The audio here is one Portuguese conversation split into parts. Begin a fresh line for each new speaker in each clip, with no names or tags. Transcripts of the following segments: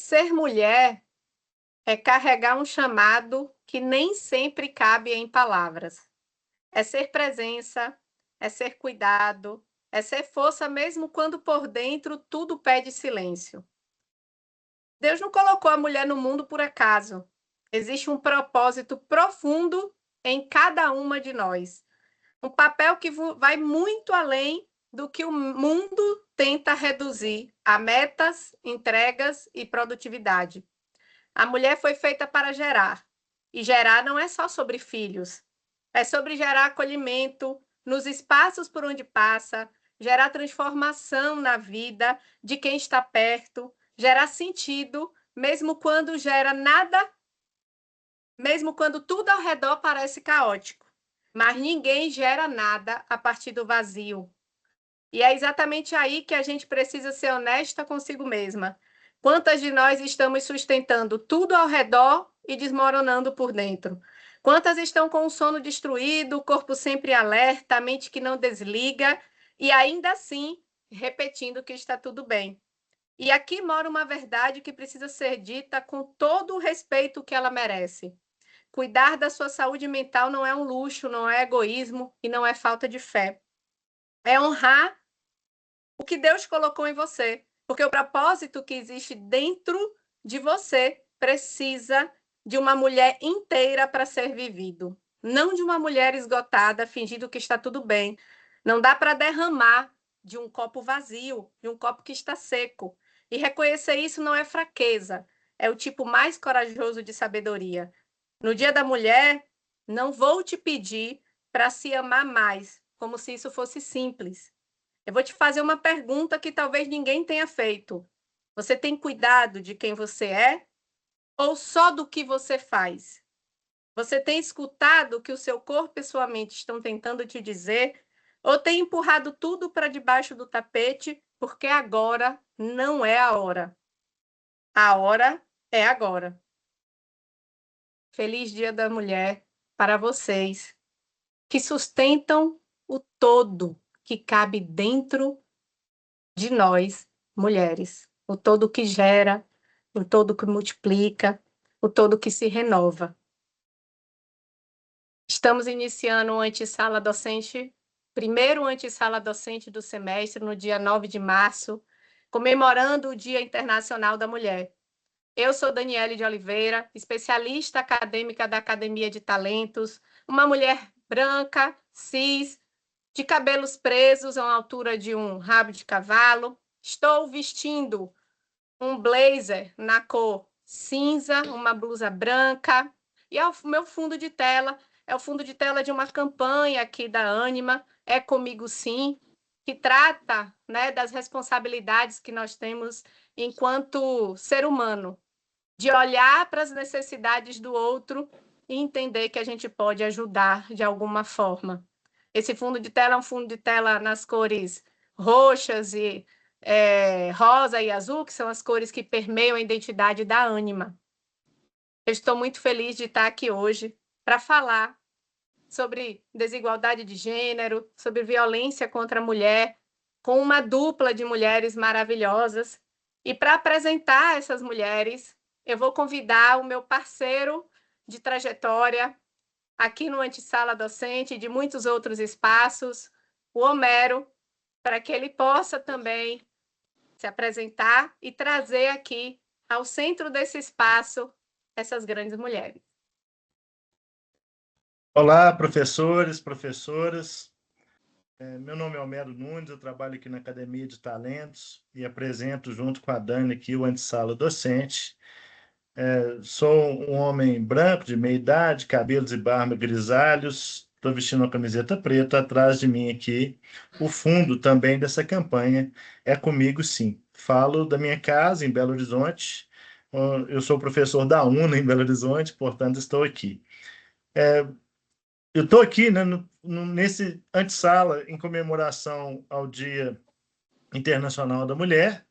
Ser mulher é carregar um chamado que nem sempre cabe em palavras. É ser presença, é ser cuidado, é ser força mesmo quando por dentro tudo pede silêncio. Deus não colocou a mulher no mundo por acaso. Existe um propósito profundo em cada uma de nós. Um papel que vai muito além do que o mundo tenta reduzir a metas, entregas e produtividade. A mulher foi feita para gerar. E gerar não é só sobre filhos. É sobre gerar acolhimento nos espaços por onde passa, gerar transformação na vida de quem está perto, gerar sentido, mesmo quando gera nada, mesmo quando tudo ao redor parece caótico. Mas ninguém gera nada a partir do vazio. E é exatamente aí que a gente precisa ser honesta consigo mesma. Quantas de nós estamos sustentando tudo ao redor e desmoronando por dentro? Quantas estão com o sono destruído, o corpo sempre alerta, a mente que não desliga e ainda assim repetindo que está tudo bem? E aqui mora uma verdade que precisa ser dita com todo o respeito que ela merece. Cuidar da sua saúde mental não é um luxo, não é egoísmo e não é falta de fé. É honrar o que Deus colocou em você, porque o propósito que existe dentro de você precisa de uma mulher inteira para ser vivido, não de uma mulher esgotada fingindo que está tudo bem. Não dá para derramar de um copo vazio, de um copo que está seco. E reconhecer isso não é fraqueza, é o tipo mais corajoso de sabedoria. No Dia da Mulher, não vou te pedir para se amar mais, como se isso fosse simples. Eu vou te fazer uma pergunta que talvez ninguém tenha feito. Você tem cuidado de quem você é ou só do que você faz? Você tem escutado o que o seu corpo e sua mente estão tentando te dizer ou tem empurrado tudo para debaixo do tapete porque agora não é a hora? A hora é agora. Feliz Dia da Mulher para vocês que sustentam o todo que cabe dentro de nós, mulheres. O todo que gera, o todo que multiplica, o todo que se renova. Estamos iniciando o antessala docente, primeiro antessala docente do semestre, no dia 9 de março, comemorando o Dia Internacional da Mulher. Eu sou Daniele de Oliveira, especialista acadêmica da Academia de Talentos, uma mulher branca, cis, de cabelos presos a uma altura de um rabo de cavalo. Estou vestindo um blazer na cor cinza, uma blusa branca, e o meu fundo de tela é o fundo de tela de uma campanha aqui da Ânima, É Comigo Sim, que trata, né, das responsabilidades que nós temos enquanto ser humano, de olhar para as necessidades do outro e entender que a gente pode ajudar de alguma forma. Esse fundo de tela é um fundo de tela nas cores roxas e rosa e azul, que são as cores que permeiam a identidade da Ânima. Eu estou muito feliz de estar aqui hoje para falar sobre desigualdade de gênero, sobre violência contra a mulher, com uma dupla de mulheres maravilhosas. E para apresentar essas mulheres, eu vou convidar o meu parceiro de trajetória aqui no Antessala Docente e de muitos outros espaços, o Homero, para que ele possa também se apresentar e trazer aqui ao centro desse espaço essas grandes mulheres.
Olá, professores, professoras. Meu nome é Homero Nunes, eu trabalho aqui na Academia de Talentos e apresento junto com a Dani aqui o Antessala Docente. Sou um homem branco, de meia idade, cabelos e barba grisalhos, estou vestindo uma camiseta preta, atrás de mim aqui o fundo também dessa campanha É Comigo Sim. Falo da minha casa em Belo Horizonte, eu sou professor da UNA em Belo Horizonte, portanto estou aqui. Eu estou aqui, né, nesse antessala em comemoração ao Dia Internacional da Mulher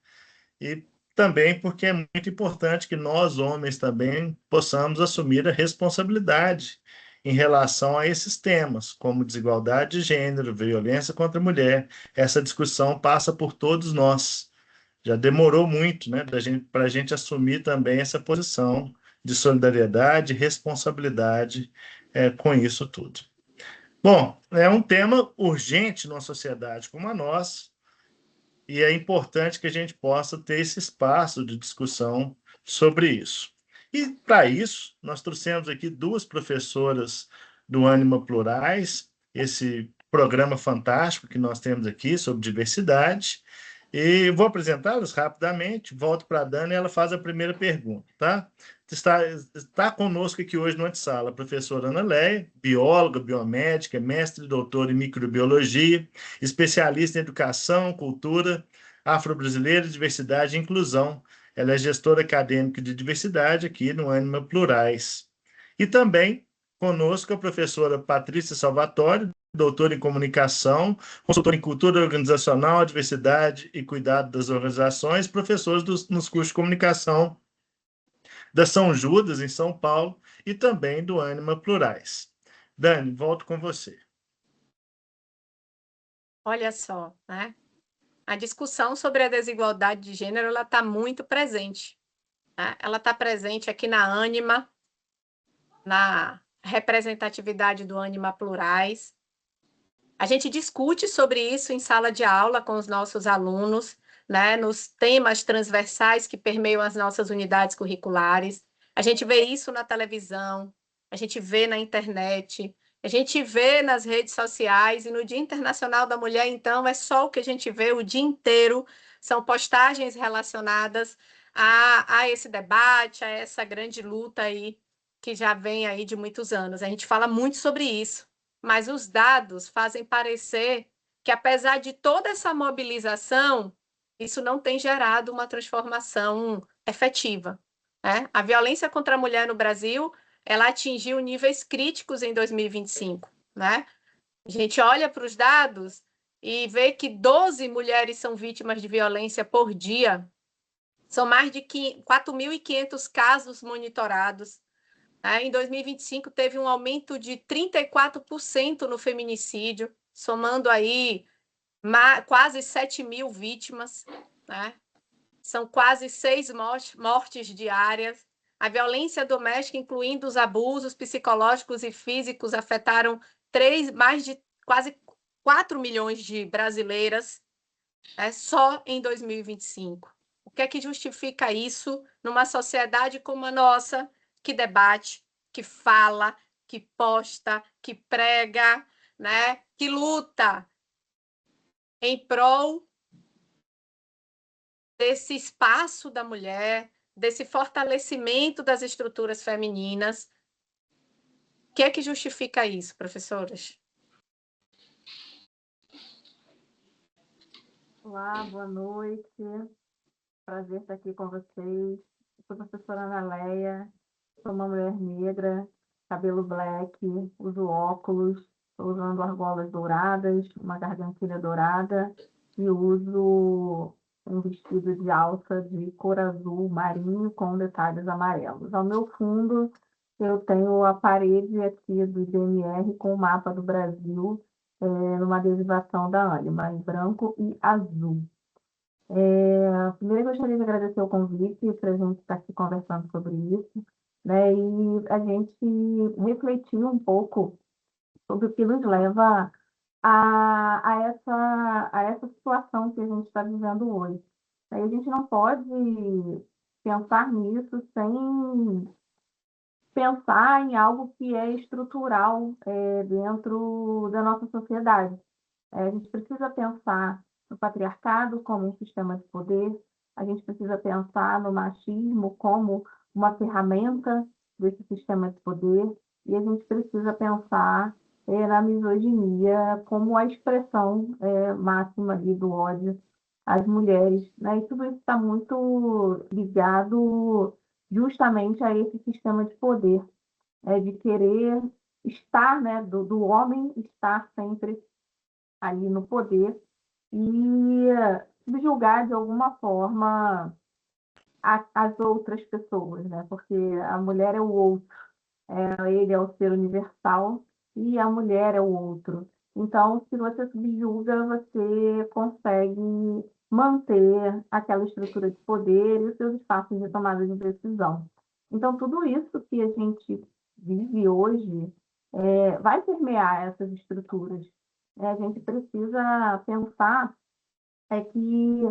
e também porque é muito importante que nós, homens, também possamos assumir a responsabilidade em relação a esses temas, como desigualdade de gênero, violência contra a mulher. Essa discussão passa por todos nós. Já demorou muito, né, para a gente assumir também essa posição de solidariedade e responsabilidade com isso tudo. Bom, é um tema urgente numa sociedade como a nossa, e é importante que a gente possa ter esse espaço de discussão sobre isso. E, para isso, nós trouxemos aqui duas professoras do Ânima Plurais, esse programa fantástico que nós temos aqui sobre diversidade, e vou apresentá-las rapidamente, volto para a Dani e ela faz a primeira pergunta, tá? Está conosco aqui hoje no Antesala a professora Ana Leia, bióloga, biomédica, mestre e doutora em microbiologia, especialista em educação, cultura afro-brasileira, diversidade e inclusão. Ela é gestora acadêmica de diversidade aqui no Ânima Plurais. E também conosco a professora Patrícia Salvatore, doutora em comunicação, consultora em cultura organizacional, diversidade e cuidado das organizações, professores nos cursos de comunicação da São Judas, em São Paulo, e também do Ânima Plurais. Dani, volto com você.
Olha só, né? A discussão sobre a desigualdade de gênero ela está muito presente. Né? Ela está presente aqui na Ânima, na representatividade do Ânima Plurais. A gente discute sobre isso em sala de aula com os nossos alunos, né? Nos temas transversais que permeiam as nossas unidades curriculares. A gente vê isso na televisão, a gente vê na internet, a gente vê nas redes sociais, e no Dia Internacional da Mulher, então, é só o que a gente vê o dia inteiro, são postagens relacionadas a esse debate, a essa grande luta aí, que já vem aí de muitos anos. A gente fala muito sobre isso, mas os dados fazem parecer que, apesar de toda essa mobilização, isso não tem gerado uma transformação efetiva. Né? A violência contra a mulher no Brasil ela atingiu níveis críticos em 2025. Né? A gente olha para os dados e vê que 12 mulheres são vítimas de violência por dia. São mais de 4.500 casos monitorados. Em 2025, teve um aumento de 34% no feminicídio, somando aí quase 7.000 vítimas. Né? São quase 6 mortes diárias. A violência doméstica, incluindo os abusos psicológicos e físicos, afetaram mais de quase 4 milhões de brasileiras só em 2025. O que é que justifica isso numa sociedade como a nossa, que debate, que fala, que posta, que prega, né? Que luta em prol desse espaço da mulher, desse fortalecimento das estruturas femininas? O que é que justifica isso, professoras?
Olá, boa noite. Prazer estar aqui com vocês. Eu sou a professora Ana Leia, sou uma mulher negra, cabelo black, uso óculos, estou usando argolas douradas, uma gargantilha dourada e uso um vestido de alça de cor azul marinho com detalhes amarelos. Ao meu fundo, eu tenho a parede aqui do DMR com o mapa do Brasil, numa derivação da Ânima, em branco e azul. Primeiro, eu gostaria de agradecer o convite para a gente estar aqui conversando sobre isso, né? E a gente refletir um pouco sobre o que nos leva a essa situação que a gente está vivendo hoje. Aí a gente não pode pensar nisso sem pensar em algo que é estrutural dentro da nossa sociedade. A gente precisa pensar no patriarcado como um sistema de poder, a gente precisa pensar no machismo como uma ferramenta desse sistema de poder, e a gente precisa pensar na misoginia como a expressão máxima ali do ódio às mulheres. Né? E tudo isso está muito ligado justamente a esse sistema de poder, de querer estar, né, do homem estar sempre ali no poder e subjugar de alguma forma as outras pessoas, né? Porque a mulher é o outro, ele é o ser universal e a mulher é o outro. Então, se você subjuga, você consegue manter aquela estrutura de poder e os seus espaços de tomada de decisão. Então, tudo isso que a gente vive hoje vai permear essas estruturas. A gente precisa pensar que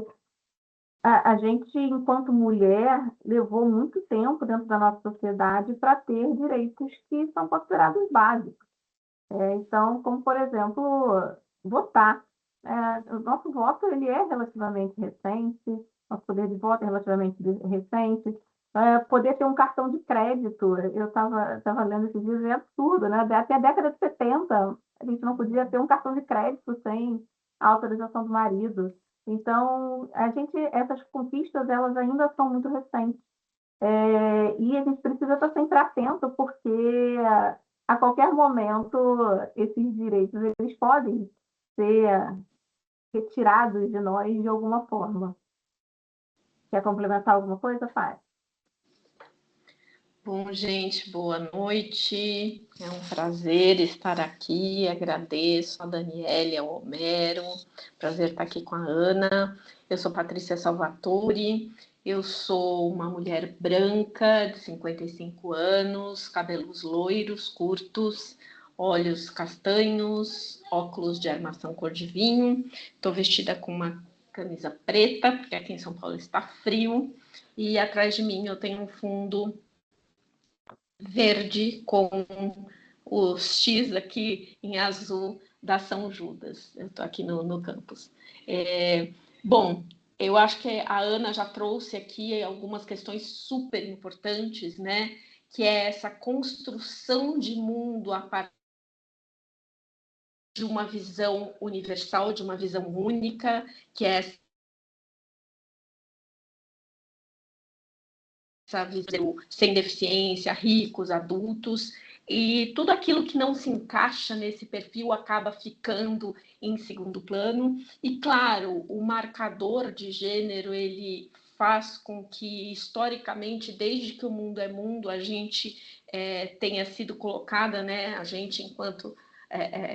a gente, enquanto mulher, levou muito tempo dentro da nossa sociedade para ter direitos que são considerados básicos. Então, como, por exemplo, votar. O nosso voto ele é relativamente recente, nosso poder de voto é relativamente recente. Poder ter um cartão de crédito, eu estava lendo esses dias, é absurdo, né? Até a década de 70, a gente não podia ter um cartão de crédito sem a autorização do marido. Então, essas conquistas, elas ainda são muito recentes. E a gente precisa estar sempre atento, porque a qualquer momento esses direitos eles podem ser retirados de nós de alguma forma. Quer complementar alguma coisa, Fábio?
Bom, gente, boa noite. É um prazer estar aqui. Agradeço a Daniele, ao Homero. Prazer estar aqui com a Ana. Eu sou Patrícia Salvatore. Eu sou uma mulher branca de 55 anos, cabelos loiros, curtos, olhos castanhos, óculos de armação cor de vinho. Estou vestida com uma camisa preta, porque aqui em São Paulo está frio. E atrás de mim eu tenho um fundo verde com o X aqui em azul da São Judas. Eu estou aqui no campus. Bom, eu acho que a Ana já trouxe aqui algumas questões super importantes, né? Que é essa construção de mundo a partir de uma visão universal, de uma visão única, que é essa visão sem deficiência, ricos, adultos, e tudo aquilo que não se encaixa nesse perfil acaba ficando em segundo plano. E, claro, o marcador de gênero, ele faz com que, historicamente, desde que o mundo é mundo, a gente tenha sido colocada, né, a gente, enquanto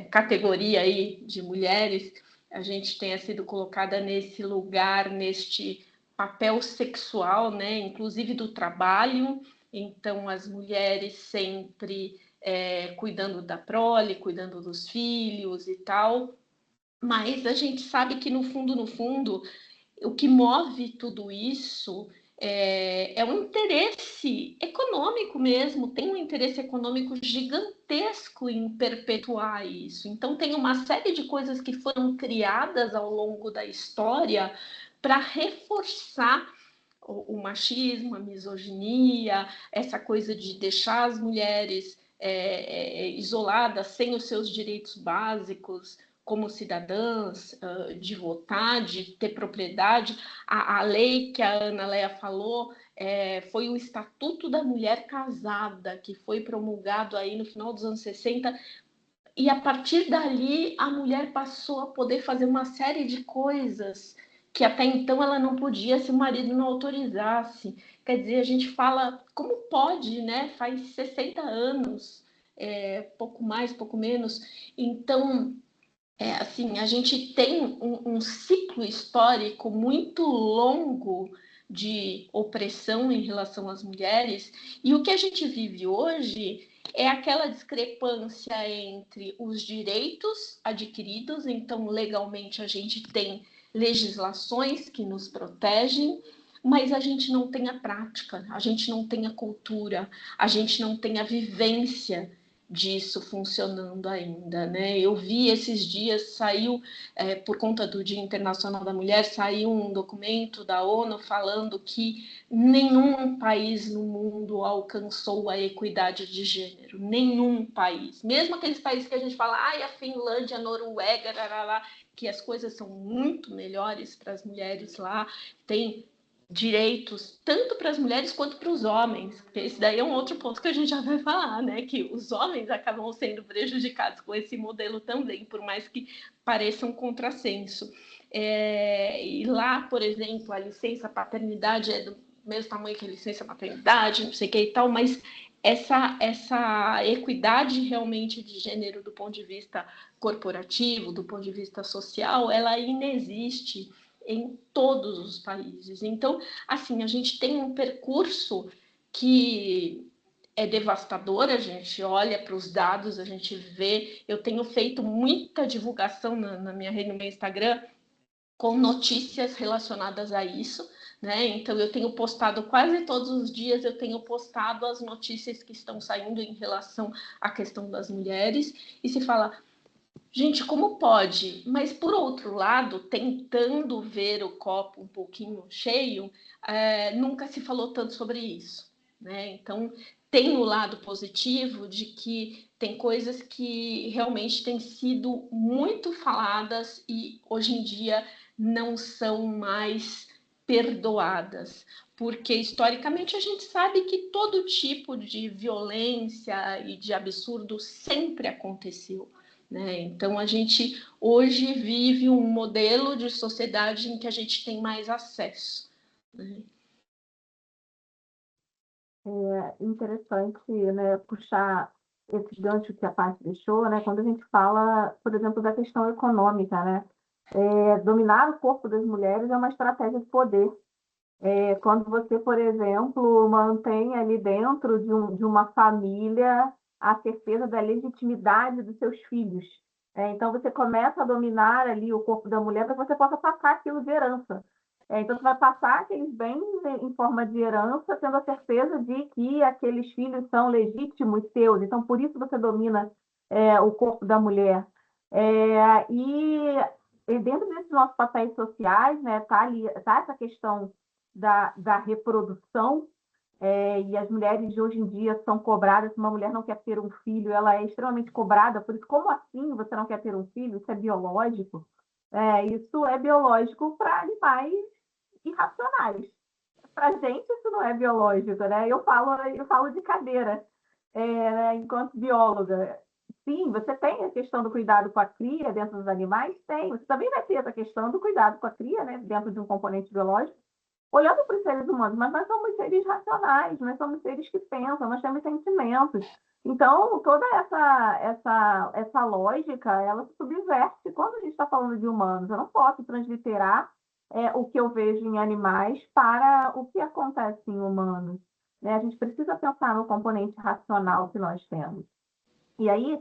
categoria aí de mulheres, a gente tenha sido colocada nesse lugar, neste papel sexual, né, inclusive do trabalho. Então, as mulheres sempre cuidando da prole, cuidando dos filhos e tal. Mas a gente sabe que, no fundo, o que move tudo isso é um interesse econômico mesmo, tem um interesse econômico gigantesco em perpetuar isso. Então, tem uma série de coisas que foram criadas ao longo da história para reforçar o machismo, a misoginia, essa coisa de deixar as mulheres isoladas, sem os seus direitos básicos como cidadãs, de votar, de ter propriedade. A lei que a Ana Leia falou foi o Estatuto da Mulher Casada, que foi promulgado aí no final dos anos 60, e a partir dali a mulher passou a poder fazer uma série de coisas que até então ela não podia se o marido não autorizasse. Quer dizer, a gente fala, como pode, né? Faz 60 anos, pouco mais, pouco menos. Então, assim, a gente tem um ciclo histórico muito longo de opressão em relação às mulheres, e o que a gente vive hoje é aquela discrepância entre os direitos adquiridos. Então, legalmente, a gente tem legislações que nos protegem, mas a gente não tem a prática, a gente não tem a cultura, a gente não tem a vivência disso funcionando ainda, né? Eu vi esses dias, saiu, por conta do Dia Internacional da Mulher, saiu um documento da ONU falando que nenhum país no mundo alcançou a equidade de gênero, nenhum país. Mesmo aqueles países que a gente fala, a Finlândia, a Noruega, que as coisas são muito melhores para as mulheres lá, tem direitos tanto para as mulheres quanto para os homens. Esse daí é um outro ponto que a gente já vai falar, né? Que os homens acabam sendo prejudicados com esse modelo também, por mais que pareça um contrassenso. E lá, por exemplo, a licença paternidade é do mesmo tamanho que a licença maternidade, não sei o que e tal, mas essa equidade realmente de gênero do ponto de vista corporativo, do ponto de vista social, ela inexiste em todos os países. Então, assim, a gente tem um percurso que é devastador, a gente olha para os dados, a gente vê, eu tenho feito muita divulgação na minha rede, no meu Instagram, com notícias relacionadas a isso, né? Então eu tenho postado quase todos os dias, eu tenho postado as notícias que estão saindo em relação à questão das mulheres, e se fala, gente, como pode? Mas por outro lado, tentando ver o copo um pouquinho cheio, nunca se falou tanto sobre isso, né? Então tem o lado positivo de que tem coisas que realmente têm sido muito faladas e hoje em dia não são mais perdoadas, porque historicamente a gente sabe que todo tipo de violência e de absurdo sempre aconteceu, né? Então a gente hoje vive um modelo de sociedade em que a gente tem mais acesso, né?
É interessante, né, puxar esse gancho que a Paty deixou, né, quando a gente fala, por exemplo, da questão econômica, né? Dominar o corpo das mulheres é uma estratégia de poder. Quando você, por exemplo, mantém ali dentro de uma família a certeza da legitimidade dos seus filhos. Então, você começa a dominar ali o corpo da mulher para que você possa passar aquilo de herança. Então, você vai passar aqueles bens em forma de herança, tendo a certeza de que aqueles filhos são legítimos seus. Então, por isso você domina o corpo da mulher. E dentro desses nossos papéis sociais, né, tá essa questão da reprodução, e as mulheres de hoje em dia são cobradas. Se uma mulher não quer ter um filho, ela é extremamente cobrada. Por isso, como assim você não quer ter um filho? Isso é biológico? Isso é biológico para animais irracionais. Para a gente, isso não é biológico, né? Eu falo de cadeira, né, enquanto bióloga. Sim, você tem a questão do cuidado com a cria dentro dos animais? Tem. Você também vai ter essa questão do cuidado com a cria, né, dentro de um componente biológico, olhando para os seres humanos, mas nós somos seres racionais, nós somos seres que pensam, nós temos sentimentos. Então, toda essa lógica, ela se subverte quando a gente está falando de humanos. Eu não posso transliterar o que eu vejo em animais para o que acontece em humanos, né? A gente precisa pensar no componente racional que nós temos. E aí,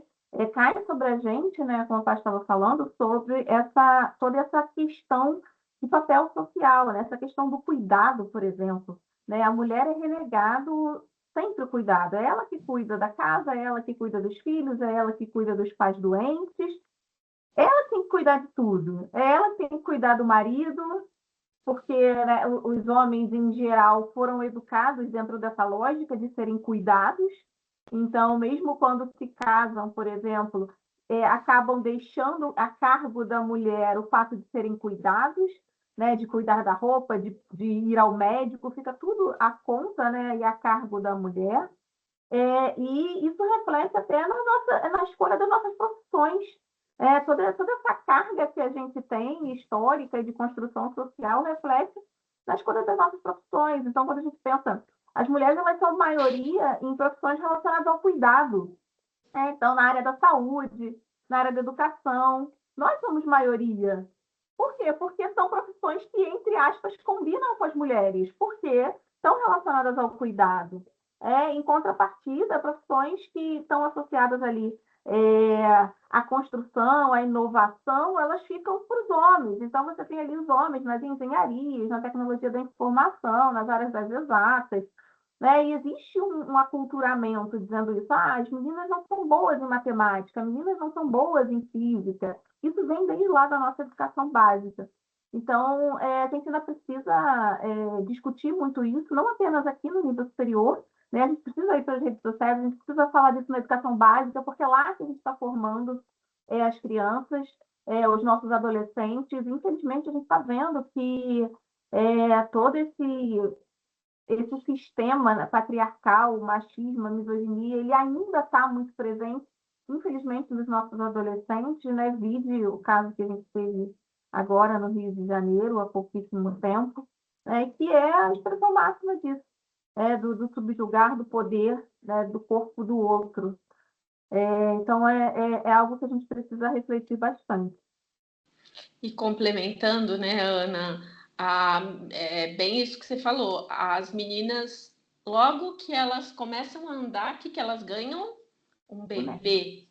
cai sobre a gente, né, como a Paty estava falando, sobre toda essa questão de papel social, né? Essa questão do cuidado, por exemplo, né? A mulher é renegado sempre o cuidado. É ela que cuida da casa, é ela que cuida dos filhos, é ela que cuida dos pais doentes, ela tem que cuidar de tudo. É ela que tem que cuidar do marido, porque, né, os homens, em geral, foram educados dentro dessa lógica de serem cuidados. Então, mesmo quando se casam, por exemplo, acabam deixando a cargo da mulher o fato de serem cuidados, né, de cuidar da roupa, de ir ao médico, fica tudo à conta, né, e a cargo da mulher. E isso reflete até na escolha das nossas profissões. Toda essa carga que a gente tem, histórica e de construção social, reflete na escolha das nossas profissões. Então, quando a gente pensa, as mulheres elas são maioria em profissões relacionadas ao cuidado. Então, na área da saúde, na área da educação, nós somos maioria. Por quê? Porque são profissões que, entre aspas, combinam com as mulheres, porque estão relacionadas ao cuidado. Em contrapartida, profissões que estão associadas ali à construção, à inovação, elas ficam para os homens. Então, você tem ali os homens nas engenharias, na tecnologia da informação, nas áreas das exatas, né? E existe um aculturamento dizendo isso. As meninas não são boas em matemática, as meninas não são boas em física. Isso vem desde lá da nossa educação básica. Então, a gente ainda precisa discutir muito isso, não apenas aqui no nível superior, né? A gente precisa ir para as redes sociais, a gente precisa falar disso na educação básica, porque é lá que a gente está formando as crianças, os nossos adolescentes. Infelizmente, a gente está vendo que todo esse sistema, né, patriarcal, o machismo, a misoginia, ele ainda está muito presente, infelizmente, nos nossos adolescentes, né? Vide o caso que a gente teve agora no Rio de Janeiro, há pouquíssimo tempo, que é a expressão máxima disso, do subjugar do poder, né, do corpo do outro. Então, é algo que a gente precisa refletir bastante.
E complementando, né, Ana, é bem isso que você falou. As meninas, logo que elas começam a andar, o que, que elas ganham? Um bebê,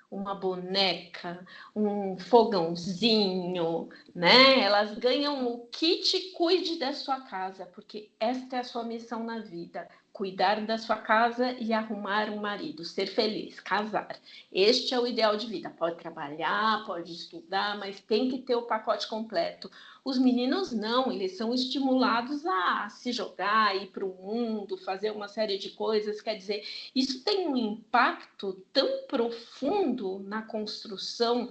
uma boneca, um fogãozinho, né? Elas ganham o kit cuide da sua casa, porque esta é a sua missão na vida. Cuidar da sua casa e arrumar um marido, ser feliz, casar. Este é o ideal de vida. Pode trabalhar, pode estudar, mas tem que ter o pacote completo. Os meninos não, eles são estimulados a se jogar, ir para o mundo, fazer uma série de coisas. Quer dizer, isso tem um impacto tão profundo na construção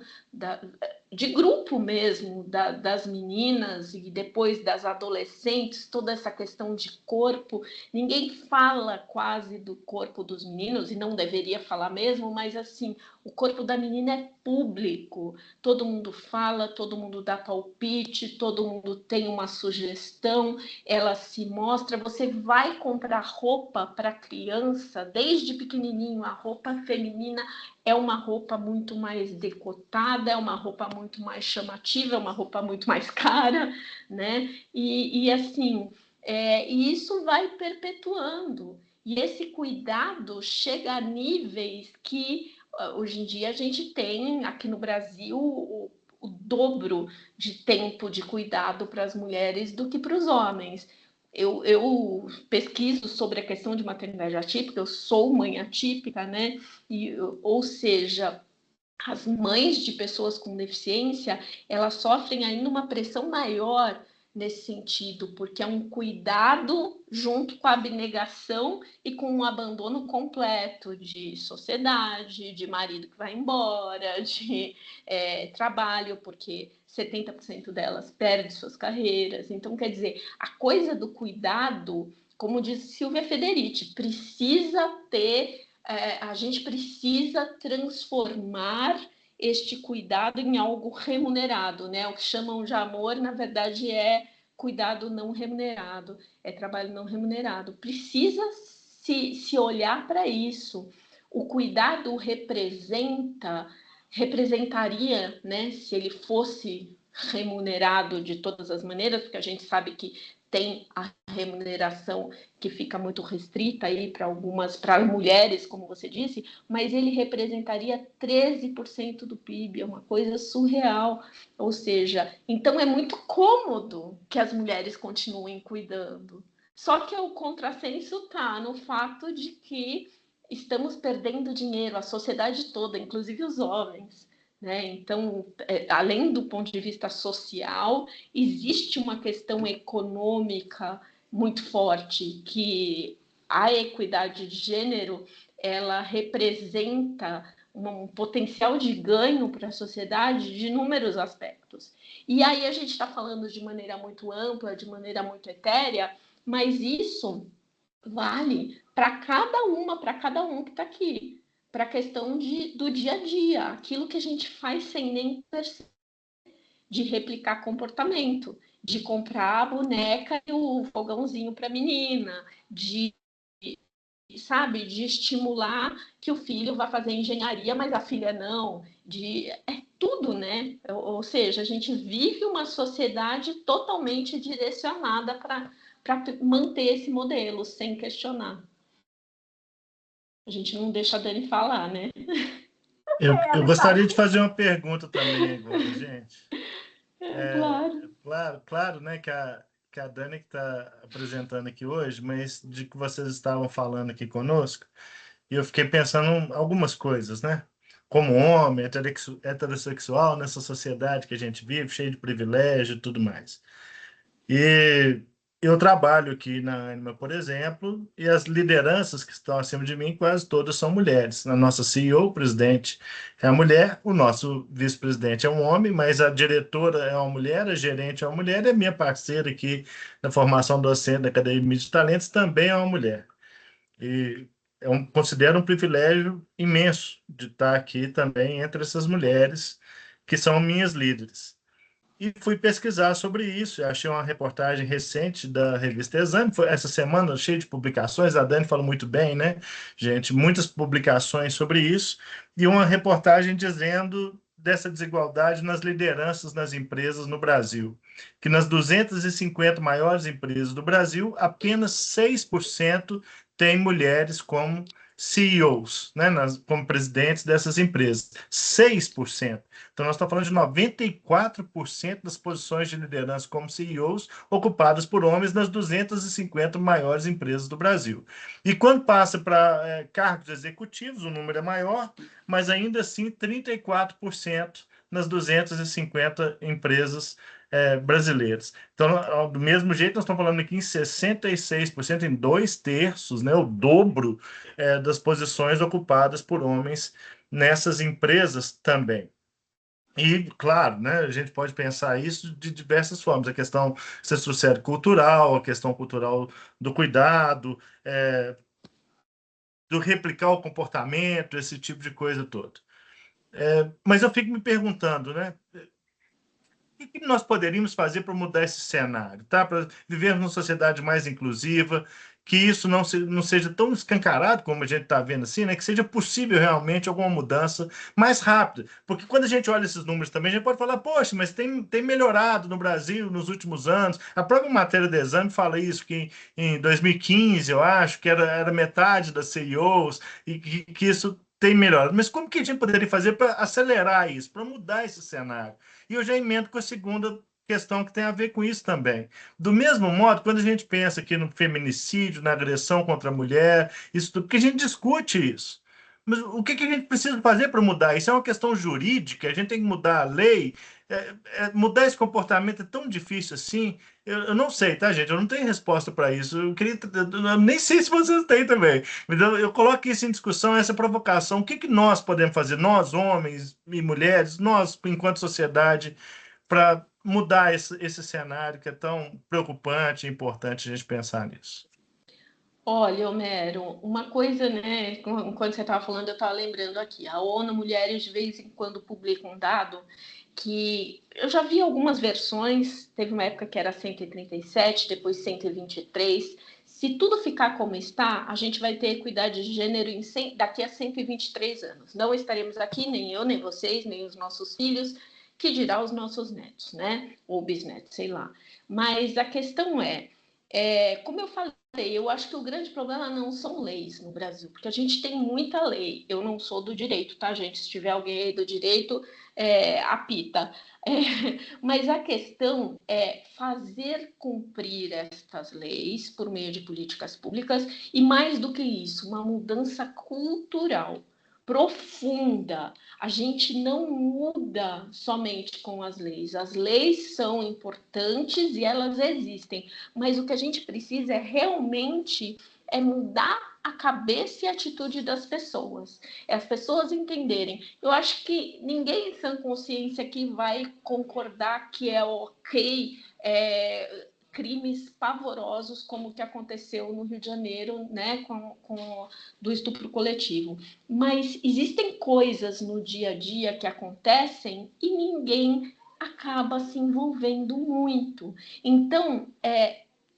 de grupo mesmo, das meninas e depois das adolescentes, toda essa questão de corpo. Ninguém fala quase do corpo dos meninos, e não deveria falar mesmo, mas assim, o corpo da menina é público, todo mundo fala, todo mundo dá palpite, todo mundo tem uma sugestão, ela se mostra. Você vai comprar roupa para criança, desde pequenininho, a roupa feminina é uma roupa muito mais decotada, é uma roupa muito mais chamativa, é uma roupa muito mais cara, né? E assim, e isso vai perpetuando. E esse cuidado chega a níveis que hoje em dia a gente tem aqui no Brasil o dobro de tempo de cuidado para as mulheres do que para os homens. Eu pesquiso sobre a questão de maternidade atípica, eu sou mãe atípica, né? Ou seja, as mães de pessoas com deficiência, elas sofrem ainda uma pressão maior nesse sentido, porque é um cuidado junto com a abnegação e com um abandono completo de sociedade, de marido que vai embora, de trabalho, porque 70% delas perdem suas carreiras. Então, quer dizer, a coisa do cuidado, como diz Silvia Federici, precisa ter a gente precisa transformar este cuidado em algo remunerado, né? O que chamam de amor, na verdade, é cuidado não remunerado, é trabalho não remunerado. Precisa se olhar para isso. O cuidado representaria, né, se ele fosse remunerado de todas as maneiras, porque a gente sabe que tem a remuneração que fica muito restrita aí para mulheres, como você disse, mas ele representaria 13% do PIB, é uma coisa surreal. Ou seja, então é muito cômodo que as mulheres continuem cuidando. Só que o contrassenso está no fato de que estamos perdendo dinheiro, a sociedade toda, inclusive os homens. Né? Então, além do ponto de vista social, existe uma questão econômica muito forte, que a equidade de gênero ela representa um potencial de ganho para a sociedade de inúmeros aspectos. E aí a gente está falando de maneira muito ampla, de maneira muito etérea, mas isso vale para cada um que está aqui, para a questão do dia a dia, aquilo que a gente faz sem nem perceber, de replicar comportamento, de comprar a boneca e o fogãozinho para a menina, sabe, de estimular que o filho vá fazer engenharia, mas a filha não, é tudo, né? Ou seja, a gente vive uma sociedade totalmente direcionada para manter esse modelo sem questionar. A gente não deixa a Dani falar, né?
Eu gostaria de fazer uma pergunta também agora, gente.
Claro.
Claro, né, que a Dani que está apresentando aqui hoje, mas de que vocês estavam falando aqui conosco, e eu fiquei pensando em algumas coisas, né? Como homem, heterossexual, nessa sociedade que a gente vive, cheio de privilégio e tudo mais. E eu trabalho aqui na Anima, por exemplo, e as lideranças que estão acima de mim, quase todas são mulheres. A nossa CEO, o presidente, é a mulher, o nosso vice-presidente é um homem, mas a diretora é uma mulher, a gerente é uma mulher, e a minha parceira aqui na formação docente da Academia de Talentos também é uma mulher. E considero um privilégio imenso de estar aqui também entre essas mulheres que são minhas líderes. E fui pesquisar sobre isso. Achei uma reportagem recente da revista Exame. Foi essa semana cheia de publicações. A Dani falou muito bem, né, gente? Muitas publicações sobre isso. E uma reportagem dizendo dessa desigualdade nas lideranças nas empresas no Brasil, que nas 250 maiores empresas do Brasil, apenas 6% tem mulheres como CEOs, né, como presidentes dessas empresas. 6%. Então, nós estamos falando de 94% das posições de liderança como CEOs ocupadas por homens nas 250 maiores empresas do Brasil. E quando passa para cargos executivos, o número é maior, mas ainda assim 34% nas 250 empresas brasileiras. Então, do mesmo jeito, nós estamos falando aqui em 66%, em 2/3, né, o dobro das posições ocupadas por homens nessas empresas também. E, claro, né, a gente pode pensar isso de diversas formas. A questão, vocês trouxeram cultural, a questão cultural do cuidado, do replicar o comportamento, esse tipo de coisa toda. Mas eu fico me perguntando, né? O que nós poderíamos fazer para mudar esse cenário, tá? Para vivermos numa sociedade mais inclusiva, que isso não seja tão escancarado como a gente está vendo assim, né? Que seja possível realmente alguma mudança mais rápida. Porque quando a gente olha esses números também, a gente pode falar, poxa, mas tem melhorado no Brasil nos últimos anos. A própria matéria do exame fala isso, que em 2015, eu acho, que era metade das CEOs, e que isso tem melhorado. Mas como que a gente poderia fazer para acelerar isso, para mudar esse cenário? E eu já emendo com a segunda questão que tem a ver com isso também. Do mesmo modo, quando a gente pensa aqui no feminicídio, na agressão contra a mulher, isso tudo, porque a gente discute isso. Mas o que a gente precisa fazer para mudar? Isso é uma questão jurídica, a gente tem que mudar a lei. Mudar esse comportamento é tão difícil assim. Eu não sei, tá, gente? Eu não tenho resposta para isso. Eu nem sei se vocês têm também. Mas eu coloco isso em discussão, essa provocação. O que nós podemos fazer, nós, homens e mulheres, nós, enquanto sociedade, para mudar esse cenário que é tão preocupante e importante a gente pensar nisso?
Olha, Homero, uma coisa, né? Quando você estava falando, eu estava lembrando aqui. A ONU Mulheres de vez em quando publica um dado que eu já vi algumas versões. Teve uma época que era 137, depois 123. Se tudo ficar como está, a gente vai ter equidade de gênero daqui a 123 anos. Não estaremos aqui, nem eu, nem vocês, nem os nossos filhos, que dirá os nossos netos, né? Ou bisnetos, sei lá. Mas a questão como eu falei, eu acho que o grande problema não são leis no Brasil, porque a gente tem muita lei. Eu não sou do direito, tá, gente? Se tiver alguém aí do direito, apita. Mas a questão é fazer cumprir estas leis por meio de políticas públicas e, mais do que isso, uma mudança cultural profunda. A gente não muda somente com as leis. As leis são importantes e elas existem, mas o que a gente precisa realmente mudar a cabeça e a atitude das pessoas. As pessoas entenderem. Eu acho que ninguém em sã consciência aqui vai concordar que é ok crimes pavorosos como o que aconteceu no Rio de Janeiro, né, com do estupro coletivo. Mas existem coisas no dia a dia que acontecem e ninguém acaba se envolvendo muito. Então,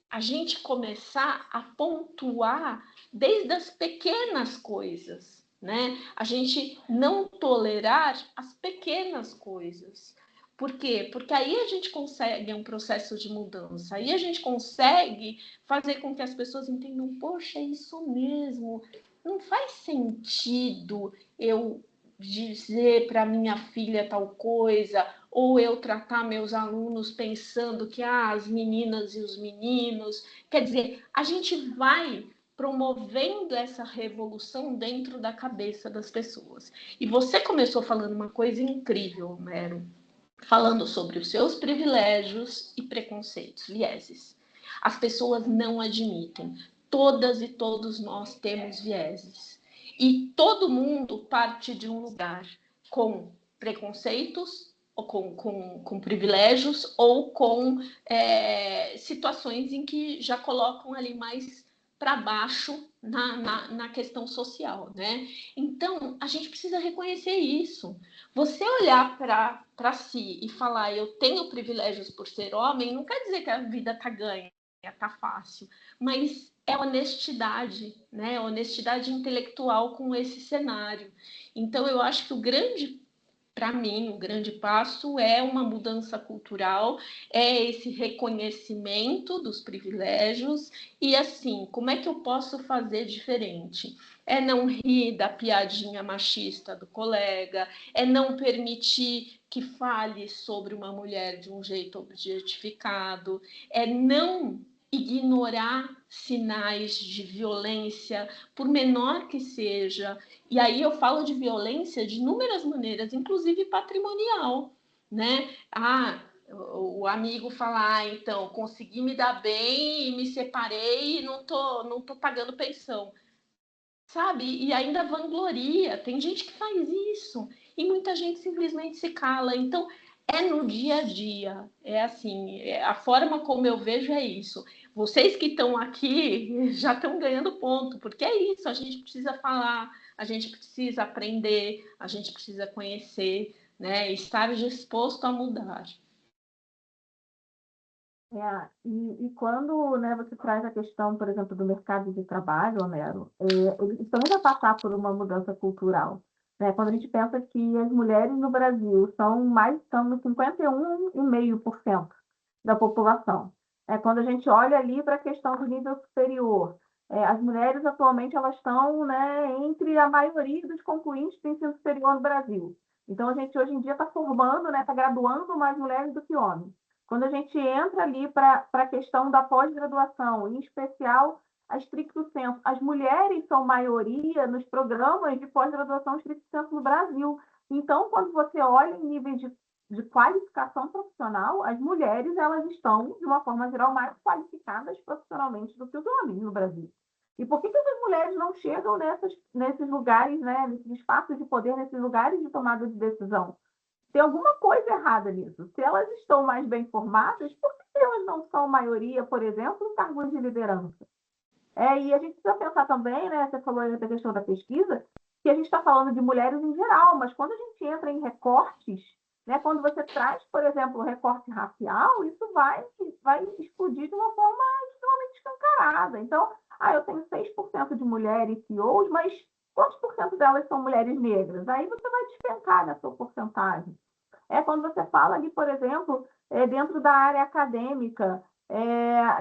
a gente começar a pontuar desde as pequenas coisas, né? A gente não tolerar as pequenas coisas. Por quê? Porque aí a gente consegue um processo de mudança, aí a gente consegue fazer com que as pessoas entendam, poxa, é isso mesmo, não faz sentido eu dizer para minha filha tal coisa, ou eu tratar meus alunos pensando que as meninas e os meninos. Quer dizer, a gente vai promovendo essa revolução dentro da cabeça das pessoas. E você começou falando uma coisa incrível, Homero, falando sobre os seus privilégios e preconceitos, vieses. As pessoas não admitem. Todas e todos nós temos vieses. E todo mundo parte de um lugar com preconceitos, ou com privilégios, ou com situações em que já colocam ali mais para baixo na questão social, né? Então, a gente precisa reconhecer isso. Você olhar para si e falar, eu tenho privilégios por ser homem, não quer dizer que a vida está ganha, está fácil, mas é honestidade, né? Honestidade intelectual com esse cenário. Então, eu acho que o grande para mim, o grande passo é uma mudança cultural, é esse reconhecimento dos privilégios e, assim, como é que eu posso fazer diferente? É não rir da piadinha machista do colega, é não permitir que fale sobre uma mulher de um jeito objetificado, é não ignorar sinais de violência, por menor que seja. E aí eu falo de violência de inúmeras maneiras, inclusive patrimonial, né? O amigo fala, então, consegui me dar bem e me separei e não tô pagando pensão, sabe? E ainda vangloria. Tem gente que faz isso e muita gente simplesmente se cala. Então, é no dia a dia. É assim, a forma como eu vejo é isso. Vocês que estão aqui já estão ganhando ponto, porque é isso, a gente precisa falar, a gente precisa aprender, a gente precisa conhecer, né? Estar disposto a mudar.
E quando, né, você traz a questão, por exemplo, do mercado de trabalho, Homero, eles também vai passar por uma mudança cultural. Né? Quando a gente pensa que as mulheres no Brasil são 51,5% da população. Quando a gente olha ali para a questão do nível superior, as mulheres atualmente elas estão, né, entre a maioria dos concluintes do ensino superior no Brasil. Então, a gente hoje em dia está formando, né, está graduando mais mulheres do que homens. Quando a gente entra ali para a questão da pós-graduação, em especial a stricto sensu, as mulheres são maioria nos programas de pós-graduação stricto sensu no Brasil. Então, quando você olha em níveis de qualificação profissional, as mulheres elas estão, de uma forma geral, mais qualificadas profissionalmente do que os homens no Brasil. E por que essas mulheres não chegam nesses lugares, né, nesses espaços de poder, nesses lugares de tomada de decisão? Tem alguma coisa errada nisso. Se elas estão mais bem formadas, por que elas não são maioria, por exemplo, em cargos de liderança? E a gente precisa pensar também, né, você falou aí da questão da pesquisa, que a gente está falando de mulheres em geral, mas quando a gente entra em recortes, né, quando você traz, por exemplo, o recorte racial, isso vai explodir de uma forma extremamente escancarada. Então, eu tenho 6% de mulheres CEOs, mas quantos por cento delas são mulheres negras? Aí você vai despencar na sua porcentagem. Quando você fala ali, por exemplo, dentro da área acadêmica,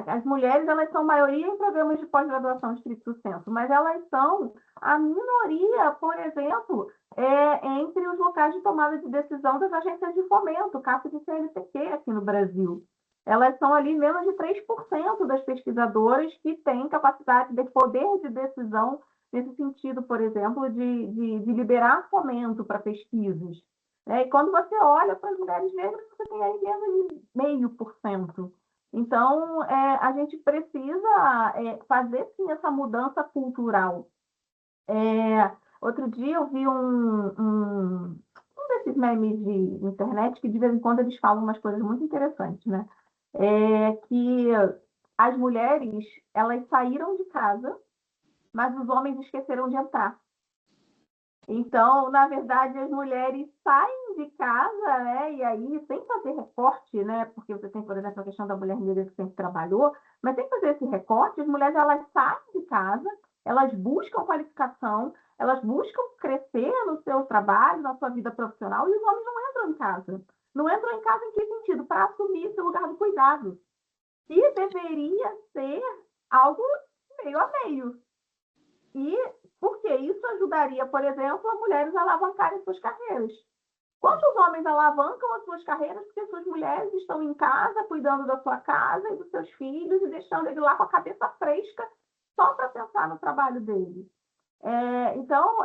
as mulheres elas são maioria em programas de pós-graduação estricto sensu, mas elas são a minoria, por exemplo, entre os locais de tomada de decisão das agências de fomento, caso de CNPq aqui no Brasil. Elas são ali menos de 3% das pesquisadoras que têm capacidade de poder de decisão nesse sentido, por exemplo, de liberar fomento para pesquisas. E quando você olha para as mulheres negras, você tem aí menos de 0,5%. Então, a gente precisa fazer, sim, essa mudança cultural. Outro dia eu vi um desses memes de internet que, de vez em quando, eles falam umas coisas muito interessantes, né? Que as mulheres, elas saíram de casa, mas os homens esqueceram de entrar. Então, na verdade, as mulheres saem de casa, né? E aí, sem fazer recorte, né? Porque você tem, por exemplo, a questão da mulher negra que sempre trabalhou, mas sem fazer esse recorte, as mulheres elas saem de casa, elas buscam qualificação, elas buscam crescer no seu trabalho, na sua vida profissional, e os homens não entram em casa. Não entram em casa em que sentido? Para assumir esse lugar do cuidado. E deveria ser algo meio a meio. E porque isso ajudaria, por exemplo, as mulheres a alavancarem suas carreiras. Quantos homens alavancam as suas carreiras porque suas mulheres estão em casa, cuidando da sua casa e dos seus filhos e deixando ele lá com a cabeça fresca só para pensar no trabalho dele? Então,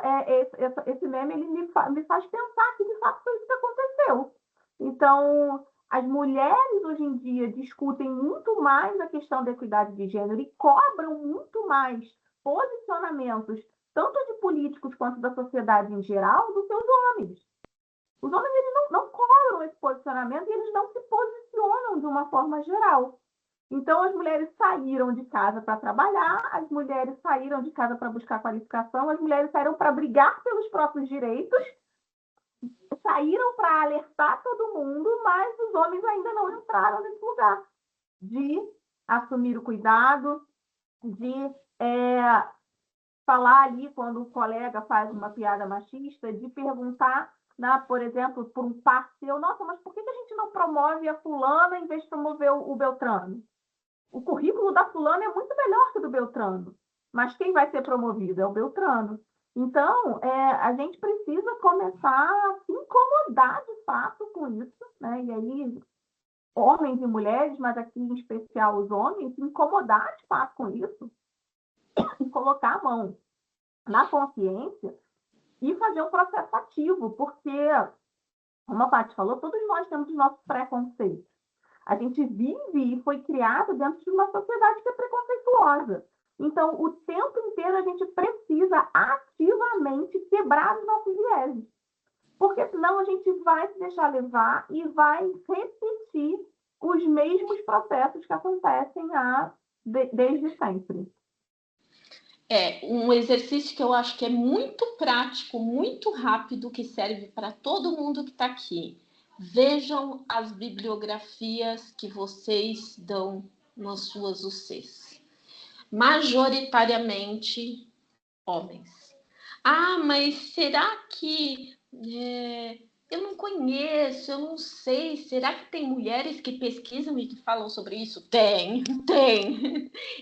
esse meme ele me faz pensar que, de fato, foi isso que aconteceu. Então, as mulheres, hoje em dia, discutem muito mais a questão da equidade de gênero e cobram muito mais posicionamentos, tanto de políticos quanto da sociedade em geral, dos seus homens. Os homens eles não cobram esse posicionamento e eles não se posicionam de uma forma geral. Então, as mulheres saíram de casa para trabalhar, as mulheres saíram de casa para buscar qualificação, as mulheres saíram para brigar pelos próprios direitos, saíram para alertar todo mundo, mas os homens ainda não entraram nesse lugar de assumir o cuidado, de falar ali quando o colega faz uma piada machista, de perguntar né, por exemplo, por um par seu, nossa, mas por que a gente não promove a fulana em vez de promover o Beltrano? O currículo da fulana é muito melhor que o do Beltrano, mas quem vai ser promovido é o Beltrano. Então, a gente precisa começar a se incomodar de fato com isso, né? E aí, homens e mulheres, mas aqui em especial os homens, se incomodar de fato com isso e colocar a mão na consciência e fazer um processo ativo, porque, como a Paty falou, todos nós temos os nossos preconceitos. A gente vive e foi criado dentro de uma sociedade que é preconceituosa. Então, o tempo inteiro a gente precisa ativamente quebrar os nossos vieses. Porque senão a gente vai se deixar levar e vai repetir os mesmos processos que acontecem desde sempre.
É um exercício que eu acho que é muito prático, muito rápido, que serve para todo mundo que está aqui. Vejam as bibliografias que vocês dão nas suas UCs. Majoritariamente homens. Ah, mas será que eu não conheço, eu não sei. Será que tem mulheres que pesquisam e que falam sobre isso? Tem.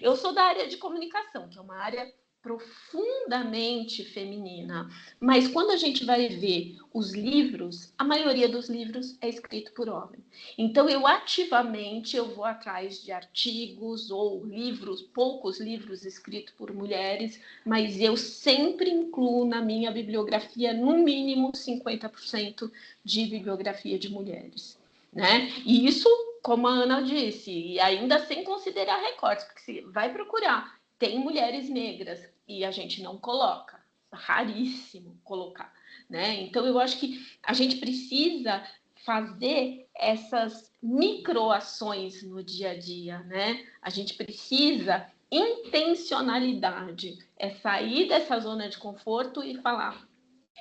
Eu sou da área de comunicação, que é uma área profundamente feminina. Mas quando a gente vai ver os livros, a maioria dos livros é escrito por homem. Então, eu ativamente vou atrás de artigos ou livros, poucos livros escritos por mulheres, mas eu sempre incluo na minha bibliografia, no mínimo, 50% de bibliografia de mulheres, né? E isso, como a Ana disse, e ainda sem considerar recortes, porque você vai procurar, tem mulheres negras e a gente não coloca, raríssimo colocar, né? Então, eu acho que a gente precisa fazer essas microações no dia a dia, né? A gente precisa intencionalidade, é sair dessa zona de conforto e falar,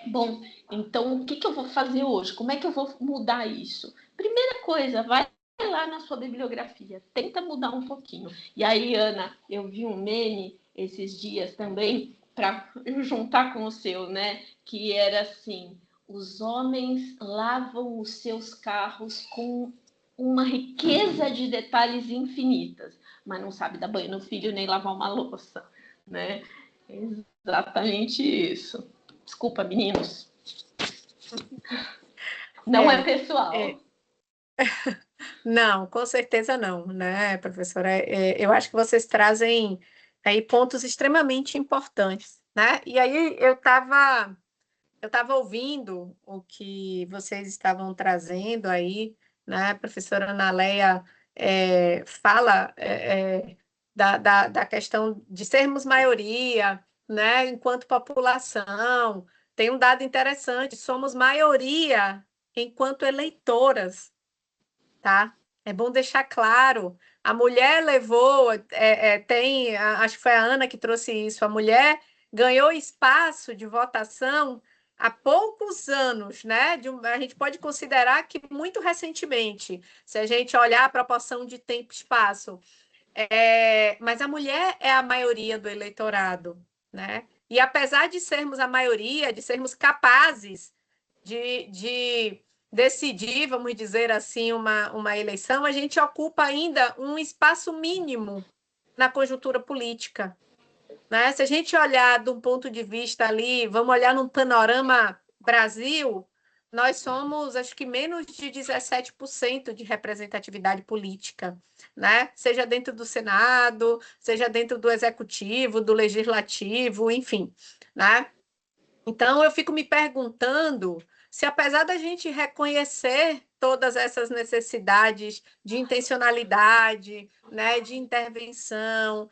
bom, então o que eu vou fazer hoje? Como é que eu vou mudar isso? Primeira coisa, vai lá na sua bibliografia, tenta mudar um pouquinho. E aí, Ana, eu vi um meme esses dias também, para juntar com o seu, né? Que era assim, os homens lavam os seus carros com uma riqueza de detalhes infinitas, mas não sabe dar banho no filho nem lavar uma louça, né? Exatamente isso. Desculpa, meninos. Não é pessoal.
Não, com certeza não, né, professora? Eu acho que vocês trazem aí pontos extremamente importantes, né? E aí eu estava ouvindo o que vocês estavam trazendo aí, né? A professora Ana Leia fala da questão de sermos maioria, né? Enquanto população. Tem um dado interessante, somos maioria enquanto eleitoras, tá? É bom deixar claro. A mulher levou, acho que foi a Ana que trouxe isso, a mulher ganhou espaço de votação há poucos anos, né? A gente pode considerar que muito recentemente, se a gente olhar a proporção de tempo e espaço. Mas a mulher é a maioria do eleitorado, né? E apesar de sermos a maioria, de sermos capazes de decidir, vamos dizer assim, uma eleição, a gente ocupa ainda um espaço mínimo na conjuntura política, né? Se a gente olhar de um ponto de vista ali, vamos olhar num panorama Brasil, nós somos, acho que, menos de 17% de representatividade política, né? Seja dentro do Senado, seja dentro do Executivo, do Legislativo, enfim, né? Então, eu fico me perguntando se, apesar da gente reconhecer todas essas necessidades de intencionalidade, né, de intervenção,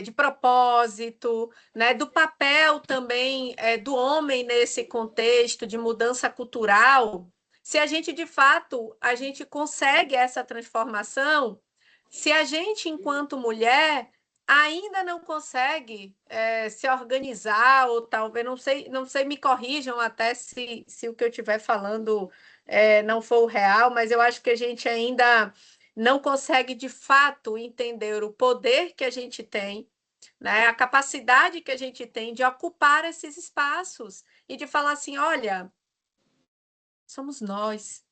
de propósito, né, do papel também do homem nesse contexto de mudança cultural, se a gente, de fato, a gente consegue essa transformação, se a gente, enquanto mulher, ainda não consegue se organizar, ou talvez, não sei, me corrijam até se o que eu estiver falando não for o real, mas eu acho que a gente ainda não consegue, de fato, entender o poder que a gente tem, né? A capacidade que a gente tem de ocupar esses espaços e de falar assim, olha, somos nós,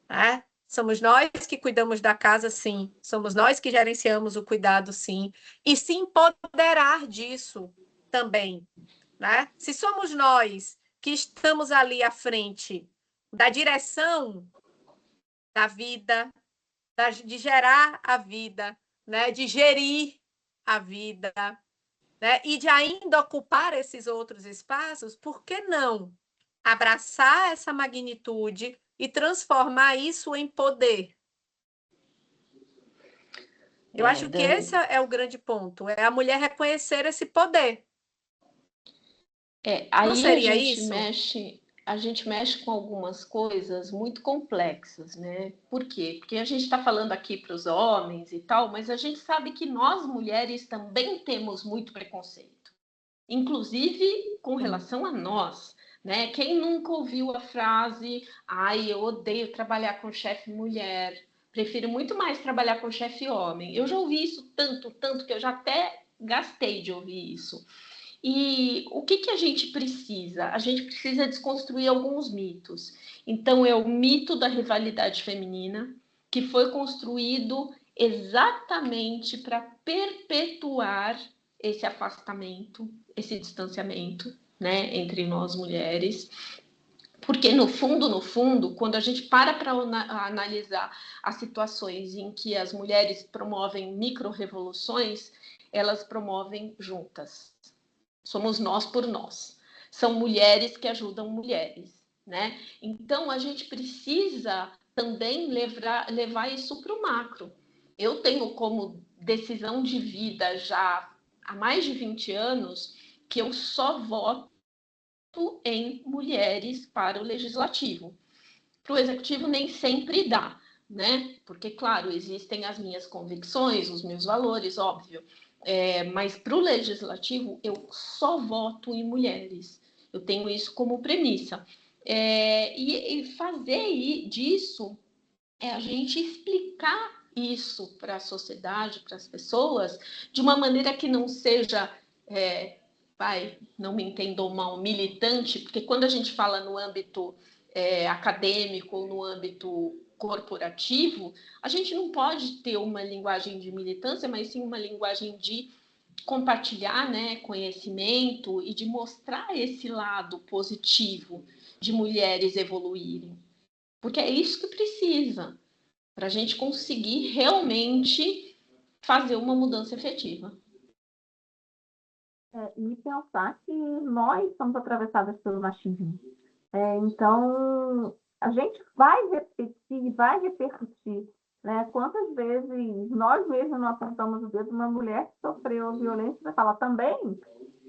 né? Somos nós que cuidamos da casa, sim. Somos nós que gerenciamos o cuidado, sim. E se empoderar disso também, né? Se somos nós que estamos ali à frente da direção da vida, de gerar a vida, né? De gerir a vida, né? E de ainda ocupar esses outros espaços, por que não abraçar essa magnitude e transformar isso em poder? Eu acho que
Dani,
esse é o grande ponto, é a mulher reconhecer esse poder. Não
aí
seria isso?
a gente mexe com algumas coisas muito complexas, né? Por quê? Porque a gente está falando aqui para os homens e tal, mas a gente sabe que nós mulheres também temos muito preconceito, inclusive com relação a nós, né? Quem nunca ouviu a frase, ai, eu odeio trabalhar com chefe mulher, prefiro muito mais trabalhar com chefe homem. Eu já ouvi isso tanto, tanto que eu já até gastei de ouvir isso. E o que a gente precisa? A gente precisa desconstruir alguns mitos. Então, é o mito da rivalidade feminina, que foi construído exatamente para perpetuar esse afastamento, esse distanciamento, né, entre nós mulheres. Porque, no fundo, quando a gente para analisar as situações em que as mulheres promovem micro-revoluções, elas promovem juntas. Somos nós por nós. São mulheres que ajudam mulheres, né? Então, a gente precisa também levar isso para o macro. Eu tenho como decisão de vida já há mais de 20 anos que eu só voto em mulheres para o legislativo. Para o executivo nem sempre dá, né? Porque, claro, existem as minhas convicções, os meus valores, óbvio. Mas para o legislativo, eu só voto em mulheres. Eu tenho isso como premissa. E fazer disso é a gente explicar isso para a sociedade, para as pessoas, de uma maneira que não seja, não me entendam mal, militante, porque quando a gente fala no âmbito acadêmico ou no âmbito corporativo, a gente não pode ter uma linguagem de militância, mas sim uma linguagem de compartilhar, né, conhecimento e de mostrar esse lado positivo de mulheres evoluírem. Porque é isso que precisa para a gente conseguir realmente fazer uma mudança efetiva.
E pensar que nós somos atravessadas pelo machismo. Então, a gente vai repetir, vai repercutir, né? Quantas vezes nós mesmos não apontamos o dedo uma mulher que sofreu violência e vai falar também,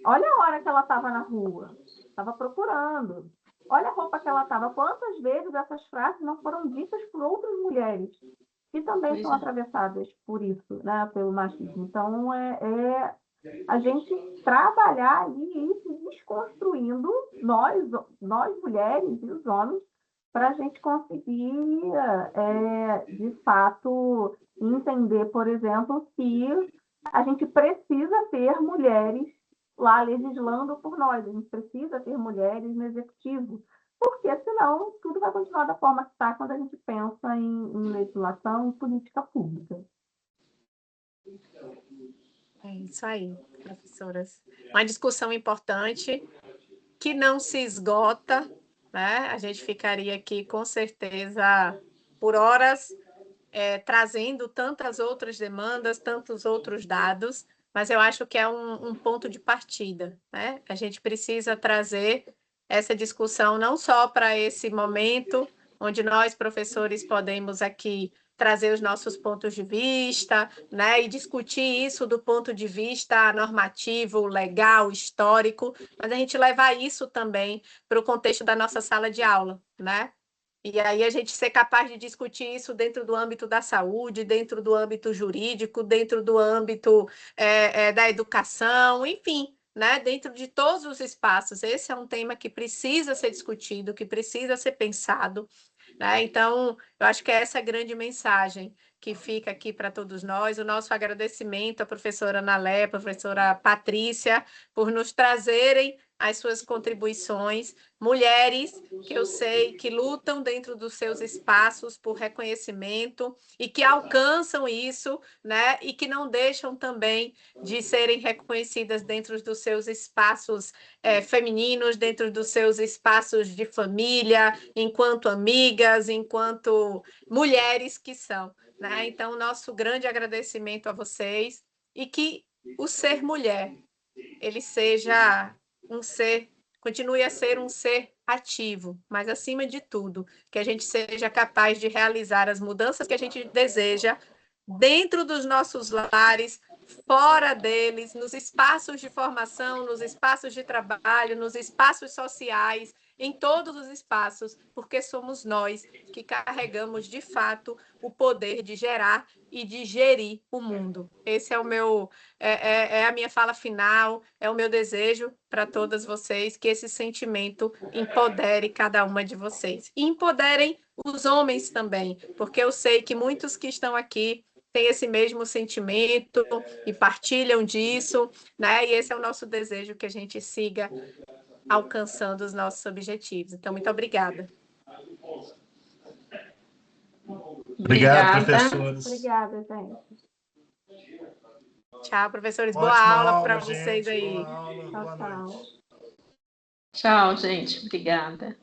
olha a hora que ela estava na rua, estava procurando, olha a roupa que ela estava. Quantas vezes essas frases não foram ditas por outras mulheres que também são atravessadas por isso, né? Pelo machismo. Então, a gente trabalhar ali e ir se desconstruindo, nós mulheres e os homens, para a gente conseguir, de fato, entender, por exemplo, que a gente precisa ter mulheres lá legislando por nós, a gente precisa ter mulheres no executivo, porque senão tudo vai continuar da forma que está quando a gente pensa em legislação e política pública.
É isso aí, professoras. Uma discussão importante que não se esgota, né? A gente ficaria aqui com certeza por horas trazendo tantas outras demandas, tantos outros dados, mas eu acho que é um ponto de partida, né? A gente precisa trazer essa discussão não só para esse momento, onde nós, professores, podemos aqui trazer os nossos pontos de vista, né, e discutir isso do ponto de vista normativo, legal, histórico, mas a gente levar isso também para o contexto da nossa sala de aula, né? E aí a gente ser capaz de discutir isso dentro do âmbito da saúde, dentro do âmbito jurídico, dentro do âmbito da educação, enfim, né? Dentro de todos os espaços. Esse é um tema que precisa ser discutido, que precisa ser pensado, né? Então, eu acho que é essa grande mensagem que fica aqui para todos nós. O nosso agradecimento à professora Ana Lé, à professora Patrícia, por nos trazerem as suas contribuições, mulheres que eu sei que lutam dentro dos seus espaços por reconhecimento e que alcançam isso, né? E que não deixam também de serem reconhecidas dentro dos seus espaços femininos, dentro dos seus espaços de família, enquanto amigas, enquanto mulheres que são, né? Então, nosso grande agradecimento a vocês e que o ser mulher ele seja um ser, continue a ser um ser ativo, mas acima de tudo, que a gente seja capaz de realizar as mudanças que a gente deseja dentro dos nossos lares, fora deles, nos espaços de formação, nos espaços de trabalho, nos espaços sociais, em todos os espaços, porque somos nós que carregamos de fato o poder de gerar e de gerir o mundo. Esse é o meu é a minha fala final, é o meu desejo para todas vocês, que esse sentimento empodere cada uma de vocês. E empoderem os homens também, porque eu sei que muitos que estão aqui têm esse mesmo sentimento e partilham disso, né? E esse é o nosso desejo, que a gente siga alcançando os nossos objetivos. Então, muito obrigada.
Obrigado, professores.
Obrigada, gente.
Tchau, professores. Boa
Ótima
aula
aula,
para
gente.
vocês aí.
Boa aula. Boa noite.
Tchau, gente. Obrigada.